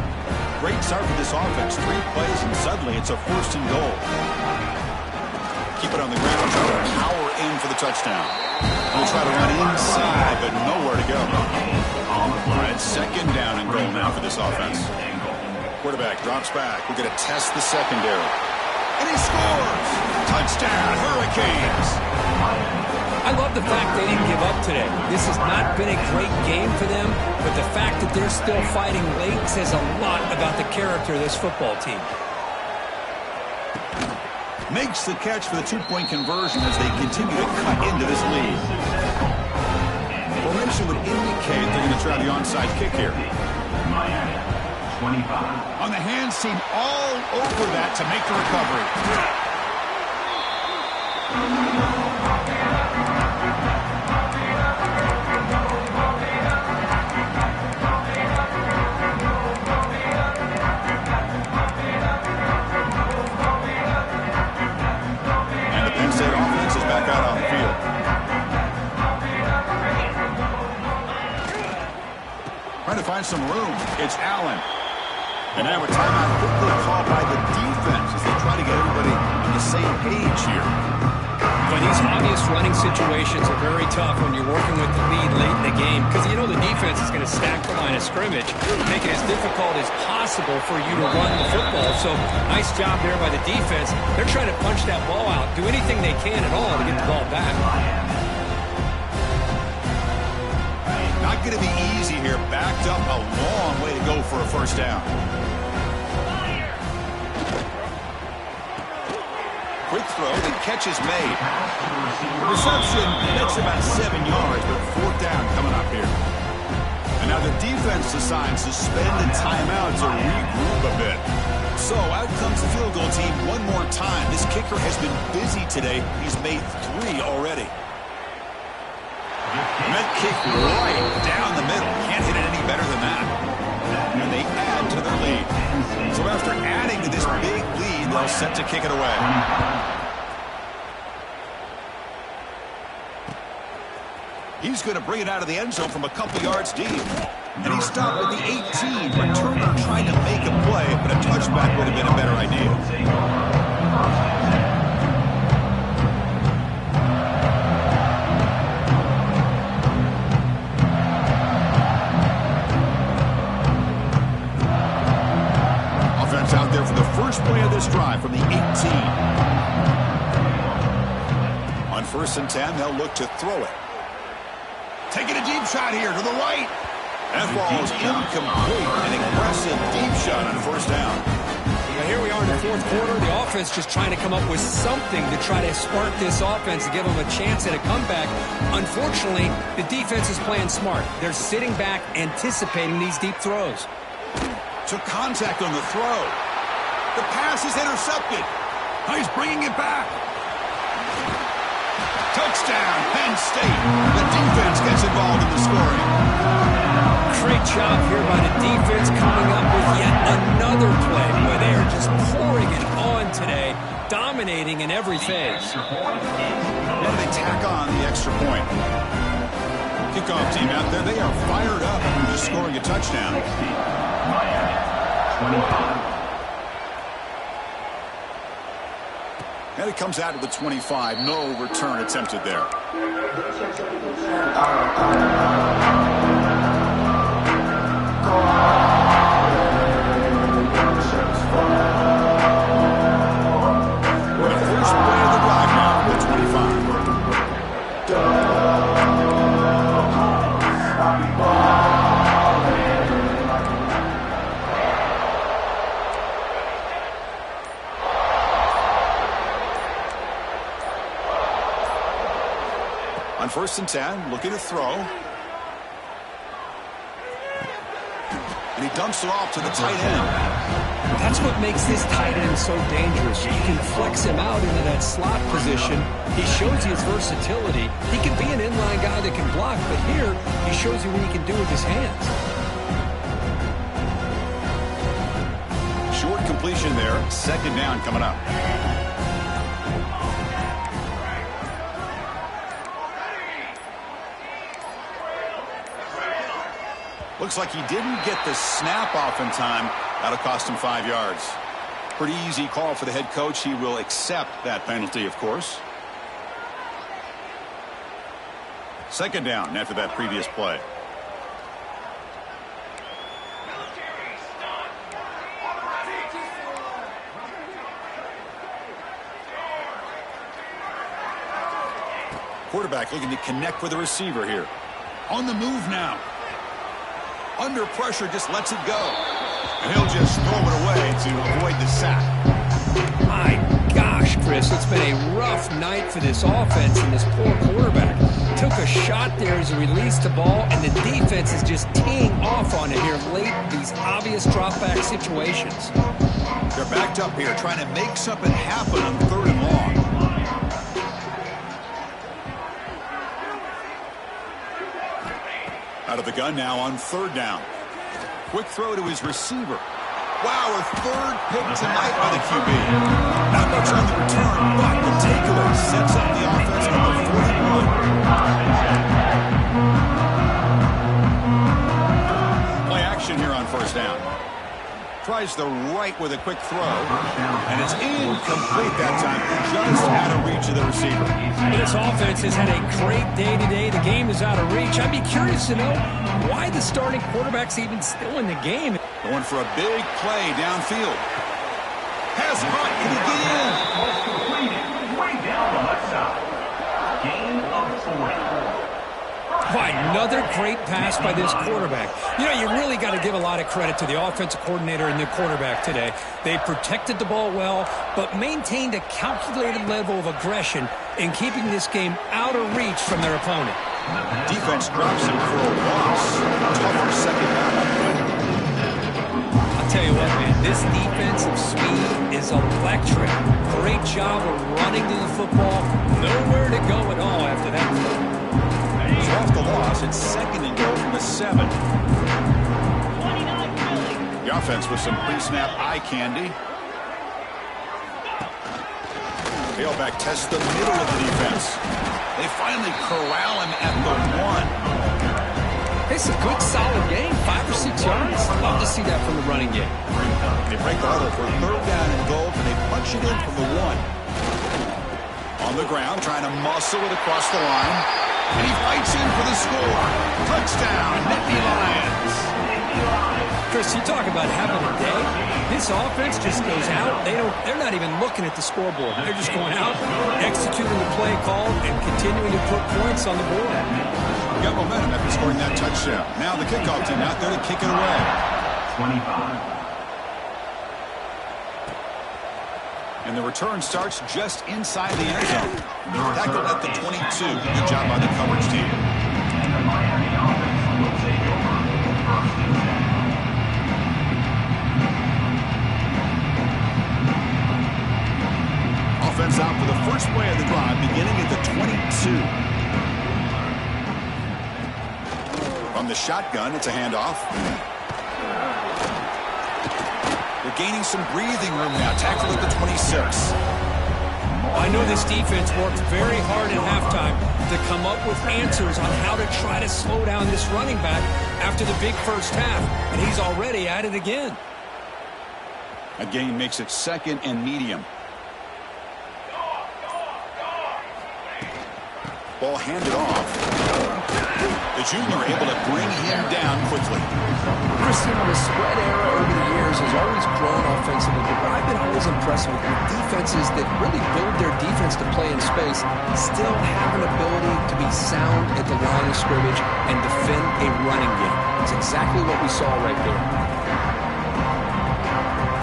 Great start for this offense. 3 plays, and suddenly it's a 1st and goal. Keep it on the ground, try to power in for the touchdown. We'll try to run inside, but nowhere to go. All right, 2nd down and goal now for this offense. Quarterback drops back. We're going to test the secondary. And he scores! Touchdown, Hurricanes! I love the fact they didn't give up today. This has not been a great game for them, but the fact that they're still fighting late says a lot about the character of this football team. Makes the catch for the two-point conversion as they continue to cut into this lead. Formation would indicate they're going to try the onside kick here. Miami, 25. On the hands team all over that to make the recovery. And the Penn State offense is back out on the field. Trying to find some room. It's Allen. And now a timeout quickly called by the defense as they try to get everybody on the same page here. But these obvious running situations are very tough when you're working with the lead late in the game because you know the defense is going to stack the line of scrimmage, make it as difficult as possible for you to run the football. So nice job there by the defense. They're trying to punch that ball out, do anything they can at all to get the ball back. Not going to be easy here. Backed up a long way to go for a first down. Quick throw, the catch is made. Reception makes about 7 yards, but fourth down coming up here. And now the defense decides to spend a timeout to regroup a bit. So out comes the field goal team one more time. This kicker has been busy today. He's made 3 already. And that kick right down the middle. Can't hit it any better than that. And they add to their lead. So after adding to this big lead, they'll set to kick it away. He's going to bring it out of the end zone from a couple yards deep. And he stopped at the 18. Returner trying to make a play, but a touchback would have been a better idea. Out there for the first play of this drive from the 18. On 1st and 10, they'll look to throw it. Taking a deep shot here to the right. That ball is incomplete. An aggressive deep shot on 1st down. Now here we are in the 4th quarter. The offense just trying to come up with something to try to spark this offense and give them a chance at a comeback. Unfortunately, the defense is playing smart. They're sitting back anticipating these deep throws. Took contact on the throw. The pass is intercepted. He's bringing it back. Touchdown, Penn State. The defense gets involved in the scoring. Great job here by the defense coming up with yet another play where they are just pouring it on today, dominating in every phase. Now they tack on the extra point. Kickoff team out there, they are fired up after just scoring a touchdown. Miami, 25. And it comes out to the 25. No return attempted there. The first play of the drive now, the 25. On 1st and 10, looking to throw. And he dumps it off to the tight end. That's what makes this tight end so dangerous. You can flex him out into that slot position. He shows you his versatility. He can be an inline guy that can block, but here he shows you what he can do with his hands. Short completion there. 2nd down coming up. Looks like he didn't get the snap off in time. That'll cost him 5 yards. Pretty easy call for the head coach. He will accept that penalty, of course. 2nd down after that previous play. Quarterback looking to connect with the receiver here. On the move now. Under pressure, just lets it go. And he'll just throw it away to avoid the sack. My gosh, Chris, it's been a rough night for this offense and this poor quarterback. Took a shot there as he released the ball, and the defense is just teeing off on it here late, these obvious drop-back situations. They're backed up here trying to make something happen on 3rd and long. Out of the gun now on 3rd down. Quick throw to his receiver. Wow, a 3rd pick tonight by the QB. Not much on the return, but the takeaway sets up the offense at the 41. Play action here on 1st down. Tries the right with a quick throw, and it's incomplete that time. Just out of reach of the receiver. This offense has had a great day today. The game is out of reach. I'd be curious to know why the starting quarterback's even still in the game. Going for a big play downfield. Pass caught. Can he get in? Completed way down the left side. Gain of 40. Why, another great pass by this quarterback. You know, you really got to give a lot of credit to the offensive coordinator and the quarterback today. They protected the ball well, but maintained a calculated level of aggression in keeping this game out of reach from their opponent. Defense drops him for a loss. Tougher 2nd down. I'll tell you what, man, this defensive speed is electric. Great job of running to the football. Nowhere to go at all after that. So off the loss, it's 2nd and goal from the 7. The offense with some pre-snap eye candy. Tailback tests the middle of the defense. They finally corral him at the 1. It's a good, solid game. 5 or 6 yards. Love to see that from the running game. They break the huddle for 3rd down and goal, and they punch it in from the 1. On the ground, trying to muscle it across the line. And he fights in for the score. Touchdown, Nittany Lions. Chris, you talk about having a day. This offense just goes out. They're not even looking at the scoreboard. They're just going out, executing the play called, and continuing to put points on the board. Got momentum after scoring that touchdown. Now the kickoff team out there to kick it away. 25. And the return starts just inside the end zone. Tackled at the 22. Good job by the coverage team. And the Miami offense will take over 1st and 10. Offense out for the first play of the drive, beginning at the 22. From the shotgun, it's a handoff. They're gaining some breathing room now. Tackled at the 26. I know this defense worked very hard at halftime to come up with answers on how to try to slow down this running back after the big first half, and he's already at it again. A gain makes it 2nd and medium. Ball handed off. The junior able to bring him down quickly. Christian, the spread era over the years has always grown offensively, but I've been always impressed with defenses that really build their defense to play in space, still have an ability to be sound at the line of scrimmage and defend a running game. It's exactly what we saw right there.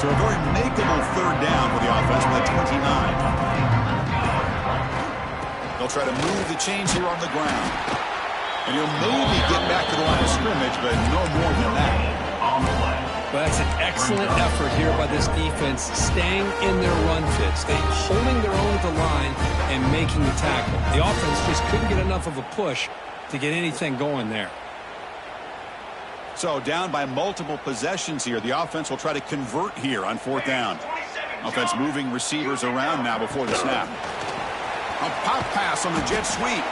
So a very makeable 3rd down for the offense with a 29. They'll try to move the chains here on the ground. And he'll maybe get back to the line of scrimmage, but no more than that. Well, that's an excellent effort here by this defense, staying in their run fits, holding their own at the line and making the tackle. The offense just couldn't get enough of a push to get anything going there. So down by multiple possessions here. The offense will try to convert here on 4th down. Offense moving receivers around now before the snap. A pop pass on the jet sweep.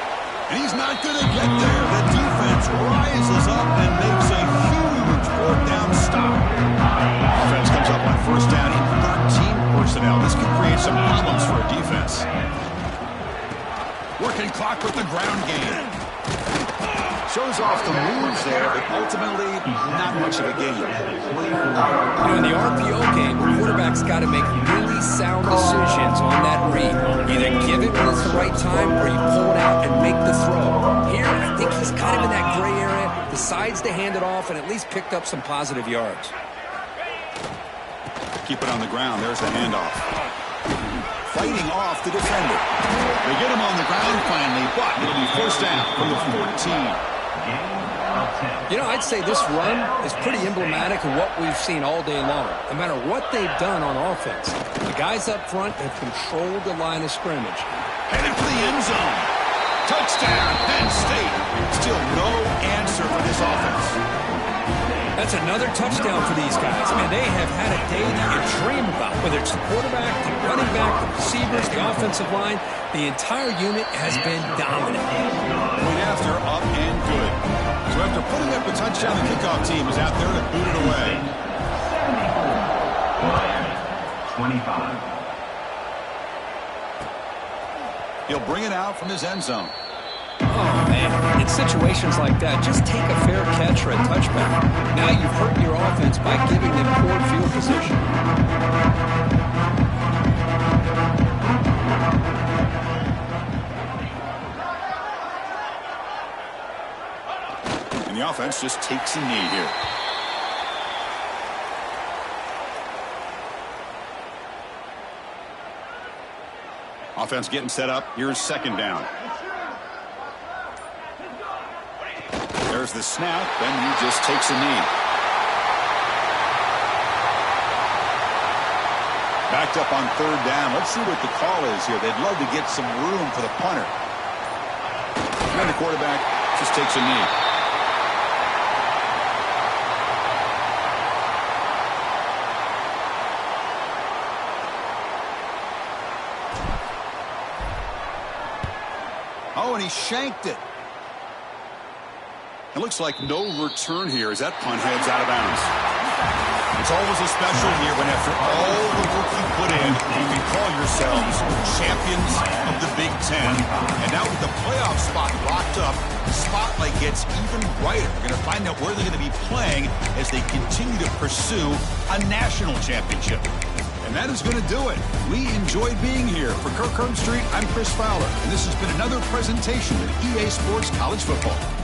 And he's not going to get there. The defense rises up and makes a huge 4th down stop. Offense comes up on 1st down in 13 personnel. This could create some problems for a defense. Working clock with the ground game. Shows off the moves there, but ultimately not much of a gain. In the RPO game, the quarterback's got to make really sound decisions on that read. Either give it when it's the right time or you pull it out and make the throw. Here, I think he's kind of in that gray area, decides to hand it off and at least picked up some positive yards. Keep it on the ground. There's the handoff. Fighting off the defender. They get him on the ground finally, but it'll be first down from the 14. I'd say this run is pretty emblematic of what we've seen all day long. No matter what they've done on offense, the guys up front have controlled the line of scrimmage. Headed for the end zone. Touchdown, Penn State. Still no answer for this offense. That's another touchdown for these guys. Man, they have had a day that you dream about. Whether it's the quarterback, the running back, the receivers, the offensive line, the entire unit has been dominant. Point after, up and good. So after putting up a touchdown, the kickoff team is out there to boot it away. 25. He'll bring it out from his end zone. Oh, man, in situations like that, just take a fair catch or a touchback. Now you've hurt your offense by giving them poor field position. And the offense just takes a knee here. Offense getting set up. Here's second down. There's the snap, and he just takes a knee. Backed up on third down. Let's see what the call is here. They'd love to get some room for the punter. And the quarterback just takes a knee. Oh, and he shanked it. It looks like no return here as that punt heads out of bounds. It's always a special year when after all the work you put in, you can call yourselves champions of the Big Ten. And now with the playoff spot locked up, the spotlight gets even brighter. We're going to find out where they're going to be playing as they continue to pursue a national championship. And that is going to do it. We enjoyed being here. For Kirk Herbstreit, I'm Chris Fowler. And this has been another presentation of EA Sports College Football.